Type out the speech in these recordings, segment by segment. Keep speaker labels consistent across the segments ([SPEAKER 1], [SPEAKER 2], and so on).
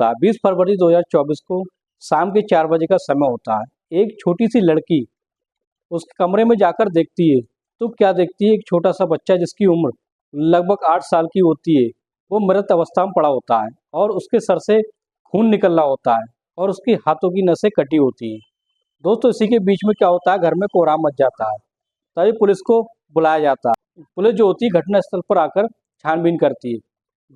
[SPEAKER 1] था। 20 फरवरी 2024 को शाम के 4 बजे का समय होता है। एक छोटी सी लड़की उस कमरे में जाकर देखती है, तो क्या देखती है, एक छोटा सा बच्चा जिसकी उम्र लगभग 8 साल की होती है, वो मृत अवस्था में पड़ा होता है और उसके सर से खून निकल रहा होता है और उसके हाथों की नसें कटी होती हैं। दोस्तों इसी के बीच में क्या होता है, घर में कोहराम मच जाता है। तभी पुलिस को बुलाया जाता है। पुलिस जो होती है घटनास्थल पर आकर छानबीन करती है।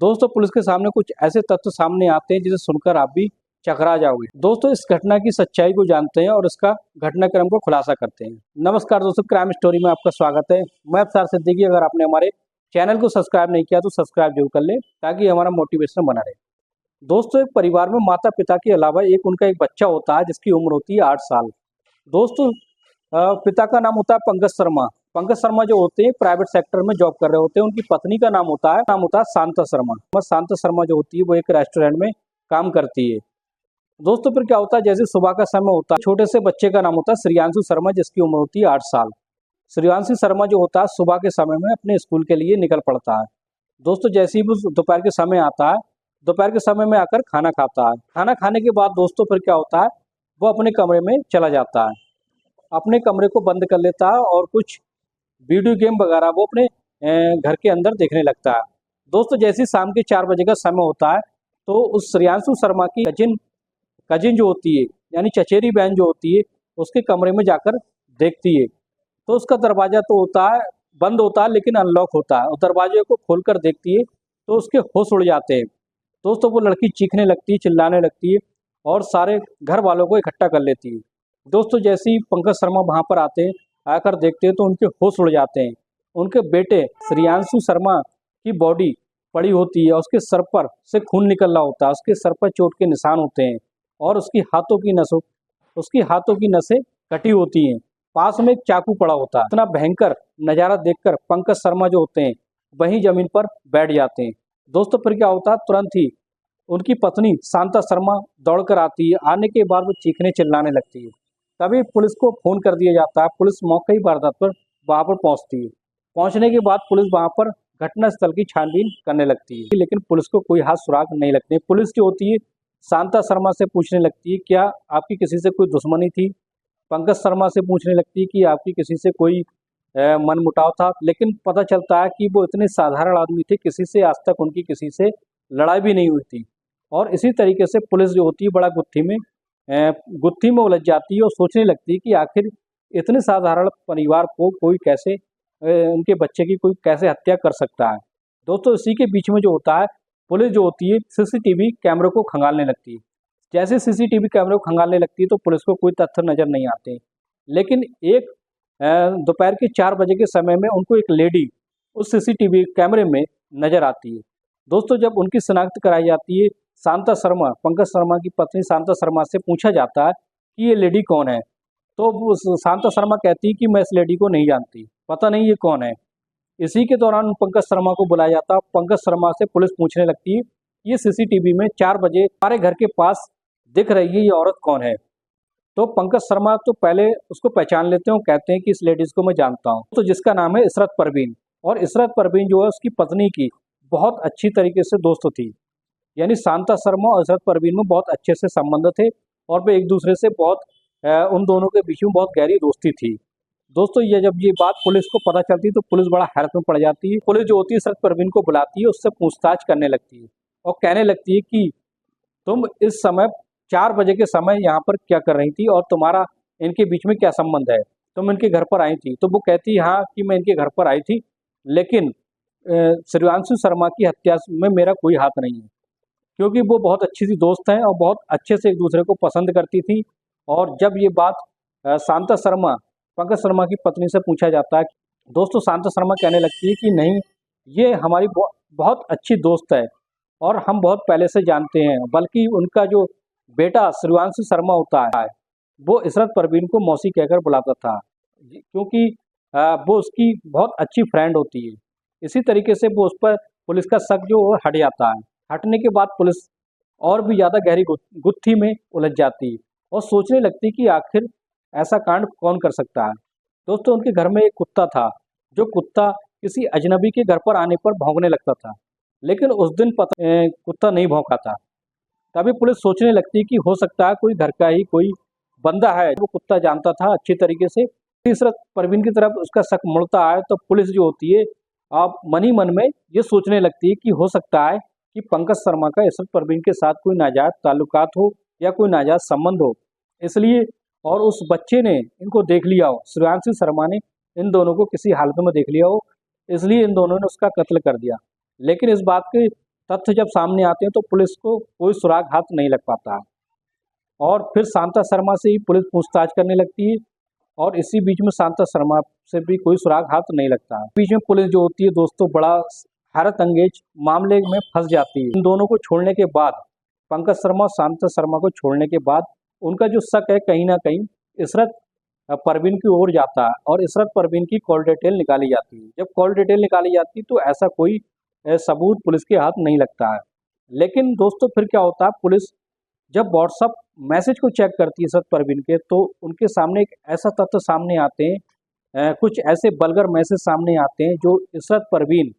[SPEAKER 1] दोस्तों पुलिस के सामने कुछ ऐसे तथ्य सामने आते हैं जिसे सुनकर आप भी चकरा जाओगे। दोस्तों इस घटना की सच्चाई को जानते हैं और इसका घटनाक्रम को खुलासा करते हैं। नमस्कार दोस्तों, क्राइम स्टोरी में आपका स्वागत है। मैं अफसार सिद्दीकी। अगर आपने हमारे चैनल को सब्सक्राइब नहीं किया तो सब्सक्राइब जरूर कर लें ताकि हमारा मोटिवेशन बना रहे। दोस्तों एक परिवार में माता पिता के अलावा उनका एक बच्चा होता है जिसकी उम्र होती है 8 साल। दोस्तों पिता का नाम होता है पंकज शर्मा। पंकज शर्मा जो होते हैं प्राइवेट सेक्टर में जॉब कर रहे होते हैं। उनकी पत्नी का नाम होता है शांता शर्मा। शांता शर्मा जो होती है वो एक रेस्टोरेंट में काम करती है। दोस्तों फिर क्या होता है, जैसे सुबह का समय होता है, छोटे से बच्चे का नाम होता है श्रेयांशु शर्मा जिसकी उम्र होती है 8 साल। श्रेयांशु शर्मा जो होता है सुबह के समय में अपने स्कूल के लिए निकल पड़ता है। दोस्तों जैसे ही वो दोपहर के समय आता है, दोपहर के समय में आकर खाना खाता है। खाना खाने के बाद दोस्तों फिर क्या होता है, वो अपने कमरे में चला जाता है, अपने कमरे को बंद कर लेता है और कुछ वीडियो गेम वगैरह वो अपने घर के अंदर देखने लगता है। दोस्तों जैसे शाम के 4 बजे का समय होता है तो उस श्रेयांशु शर्मा की कजिन जो होती है यानी चचेरी बहन जो होती है उसके कमरे में जाकर देखती है, तो उसका दरवाजा तो होता है बंद होता है लेकिन अनलॉक होता है और दरवाजे को खोलकर देखती है तो उसके होश उड़ जाते हैं। दोस्तों वो लड़की चीखने लगती है, चिल्लाने लगती है और सारे घर वालों को इकट्ठा कर लेती है। दोस्तों जैसे ही पंकज शर्मा वहाँ पर आते हैं, आकर देखते हैं तो उनके होश उड़ जाते हैं। उनके बेटे श्रेयांशु शर्मा की बॉडी पड़ी होती है, उसके सर पर से खून निकल रहा होता है, उसके सर पर चोट के निशान होते हैं और उसकी हाथों की नसें कटी होती हैं। पास में एक चाकू पड़ा होता है। इतना भयंकर नज़ारा देखकर पंकज शर्मा जो होते हैं वहीं जमीन पर बैठ जाते हैं। दोस्तों फिर क्या होता है, तुरंत ही उनकी पत्नी शांता शर्मा दौड़कर आती है। आने के बाद वो चीखने चिल्लाने लगती है। तभी पुलिस को फोन कर दिया जाता है। पुलिस मौके की वारदात पर वहां पर पहुंचती है। पहुंचने के बाद पुलिस वहां पर घटनास्थल की छानबीन करने लगती है, लेकिन पुलिस को कोई हाथ सुराग नहीं लगते। पुलिस जो होती है शांता शर्मा से पूछने लगती है क्या आपकी किसी से कोई दुश्मनी थी। पंकज शर्मा से पूछने लगती है कि आपकी किसी से कोई मनमुटाव था, लेकिन पता चलता है कि वो इतने साधारण आदमी थे, किसी से आज तक उनकी किसी से लड़ाई भी नहीं हुई थी। और इसी तरीके से पुलिस जो होती है बड़ा गुत्थी में उलझ जाती है और सोचने लगती है कि आखिर इतने साधारण परिवार को कोई कैसे उनके बच्चे की कोई कैसे हत्या कर सकता है। दोस्तों इसी के बीच में जो होता है, पुलिस जो होती है सीसीटीवी कैमरे को खंगालने लगती है। जैसे सीसीटीवी कैमरे को खंगालने लगती है तो पुलिस को कोई तथ्य नजर नहीं आते, लेकिन एक दोपहर के 4 बजे के समय में उनको एक लेडी उस सीसीटीवी कैमरे में नजर आती है। दोस्तों जब उनकी शिनाख्त कराई जाती है, शांता शर्मा पंकज शर्मा की पत्नी शांता शर्मा से पूछा जाता है कि ये लेडी कौन है, तो शांता शर्मा कहती है कि मैं इस लेडी को नहीं जानती, पता नहीं ये कौन है। इसी के दौरान पंकज शर्मा को बुलाया जाता है। पंकज शर्मा से पुलिस पूछने लगती है ये सीसीटीवी में 4 बजे हमारे घर के पास दिख रही है, ये औरत कौन है। तो पंकज शर्मा तो पहले उसको पहचान लेते हैं, कहते हैं कि इस लेडीज को मैं जानता हूँ, तो जिसका नाम है इशरत परवीन। और इशरत परवीन जो है उसकी पत्नी की बहुत अच्छी तरीके से दोस्त थी, यानी शांता शर्मा और इशरत परवीन में बहुत अच्छे से संबंध थे और वे एक दूसरे से उन दोनों के बीच में बहुत गहरी दोस्ती थी। दोस्तों जब ये बात पुलिस को पता चलती है तो पुलिस बड़ा हैरत में पड़ जाती है। पुलिस जो होती है इशरत परवीन को बुलाती है, उससे पूछताछ करने लगती है और कहने लगती है कि तुम इस समय 4 बजे के समय यहाँ पर क्या कर रही थी और तुम्हारा इनके बीच में क्या संबंध है, तुम इनके घर पर आई थी। तो वो कहती है हाँ कि मैं इनके घर पर आई थी, लेकिन श्रेयांशु शर्मा की हत्या में मेरा कोई हाथ नहीं है, क्योंकि वो बहुत अच्छी सी दोस्त हैं और बहुत अच्छे से एक दूसरे को पसंद करती थी। और जब ये बात शांता शर्मा पंकज शर्मा की पत्नी से पूछा जाता है, दोस्तों शांता शर्मा कहने लगती है कि नहीं, ये हमारी बहुत अच्छी दोस्त है और हम बहुत पहले से जानते हैं, बल्कि उनका जो बेटा श्रेयांशु शर्मा होता है वो इशरत परवीन को मौसी कहकर बुलाता था, क्योंकि वो उसकी बहुत अच्छी फ्रेंड होती है। इसी तरीके से वो उस पर पुलिस का शक जो हट जाता है। हटने के बाद पुलिस और भी ज़्यादा गहरी गुत्थी में उलझ जाती है और सोचने लगती कि आखिर ऐसा कांड कौन कर सकता है। दोस्तों उनके घर में एक कुत्ता था, जो कुत्ता किसी अजनबी के घर पर आने पर भौंकने लगता था, लेकिन उस दिन कुत्ता नहीं भौंका था। तभी पुलिस सोचने लगती है कि हो सकता है कोई घर का ही कोई बंदा है, वो कुत्ता जानता था अच्छी तरीके से। इशरत परवीन की तरफ उसका शक मुड़ता है तो पुलिस जो होती है आप मन ही मन में ये सोचने लगती है कि हो सकता है कि पंकज शर्मा का इशरत परवीन के साथ कोई नाजायज ताल्लुकात हो या कोई नाजायज संबंध हो, इसलिए और उस बच्चे ने इनको देख लिया हो, श्रेयांशी शर्मा ने इन दोनों को किसी हालत में देख लिया हो, इसलिए इन दोनों ने उसका कत्ल कर दिया। लेकिन इस बात के तथ्य जब सामने आते हैं तो पुलिस को कोई सुराग हाथ नहीं लग पाता है और फिर शांता शर्मा से ही पुलिस पूछताछ करने लगती है और इसी बीच में शांता शर्मा से भी कोई सुराग हाथ नहीं लगता है। बीच में पुलिस जो होती है दोस्तों बड़ा हैरत अंगेज मामले में फंस जाती है। इन दोनों को छोड़ने के बाद, पंकज शर्मा और शांता शर्मा को छोड़ने के बाद उनका जो शक है कहीं ना कहीं इशरत परवीन की ओर जाता है और इशरत परवीन की कॉल डिटेल निकाली जाती है। जब कॉल डिटेल निकाली जाती है तो ऐसा कोई सबूत पुलिस के हाथ नहीं लगता है। लेकिन दोस्तों फिर क्या होता है, पुलिस जब व्हाट्सअप मैसेज को चेक करती है इशरत परवीन के तो उनके सामने एक ऐसा तथ्य सामने आते हैं, कुछ ऐसे बलगर मैसेज सामने आते हैं जो इशरत परवीन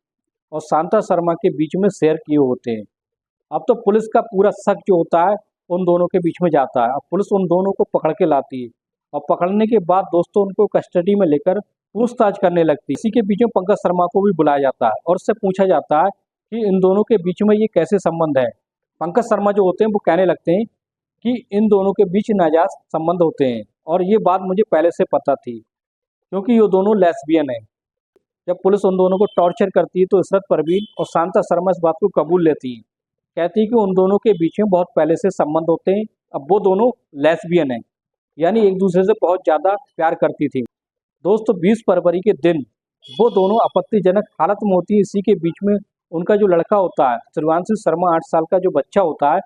[SPEAKER 1] और शांता शर्मा के बीच में शेयर किए होते हैं। अब तो पुलिस का पूरा शक जो होता है उन दोनों के बीच में जाता है। अब पुलिस उन दोनों को पकड़ के लाती है और पकड़ने के बाद दोस्तों उनको कस्टडी में लेकर पूछताछ करने लगती है। इसी के बीच में पंकज शर्मा को भी बुलाया जाता है और उससे पूछा जाता है कि इन दोनों के बीच में ये कैसे संबंध है। पंकज शर्मा जो होते हैं वो कहने लगते हैं कि इन दोनों के बीच नाजायज संबंध होते हैं और ये बात मुझे पहले से पता थी क्योंकि ये दोनों लेस्बियन हैं। जब पुलिस उन दोनों को टॉर्चर करती है तो इशरत परवीन और शांता शर्मा इस बात को कबूल लेती है, कहती है कि उन दोनों के बीच में बहुत पहले से संबंध होते हैं। अब वो दोनों लेस्बियन हैं, यानी एक दूसरे से बहुत ज़्यादा प्यार करती थी। दोस्तों 20 फरवरी के दिन वो दोनों आपत्तिजनक हालत में होती है। इसी के बीच में उनका जो लड़का होता है श्रेयांशी शर्मा 8 साल का जो बच्चा होता है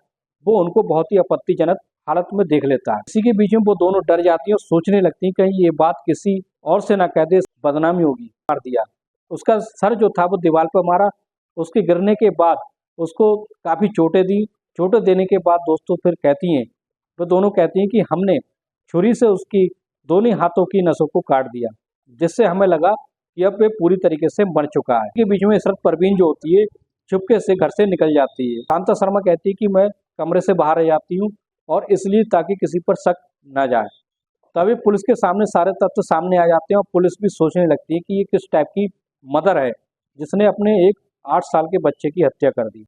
[SPEAKER 1] वो उनको बहुत ही आपत्तिजनक हालत में देख लेता है। इसी के बीच में वो दोनों डर जाती हैं और सोचने लगती हैं कहीं ये बात किसी और से ना कह दे, बदनामी होगी। मार दिया, उसका सर जो था वो दीवार पर मारा। उसके गिरने के बाद उसको काफ़ी चोटें दी। चोटें देने के बाद दोस्तों फिर कहती हैं, वो दोनों कहती हैं कि हमने छुरी से उसकी दोनों हाथों की नसों को काट दिया, जिससे हमें लगा कि अब ये पूरी तरीके से मर चुका है। इसके बीच में इशरत परवीन जो होती है चुपके से घर से निकल जाती है। शांता शर्मा कहती है कि मैं कमरे से बाहर रह जाती हूँ और इसलिए ताकि किसी पर शक न जाए। तभी पुलिस के सामने सारे तथ्य सामने आ जाते हैं और पुलिस भी सोचने लगती है कि ये किस टाइप की मदर है जिसने अपने एक 8 साल के बच्चे की हत्या कर दी।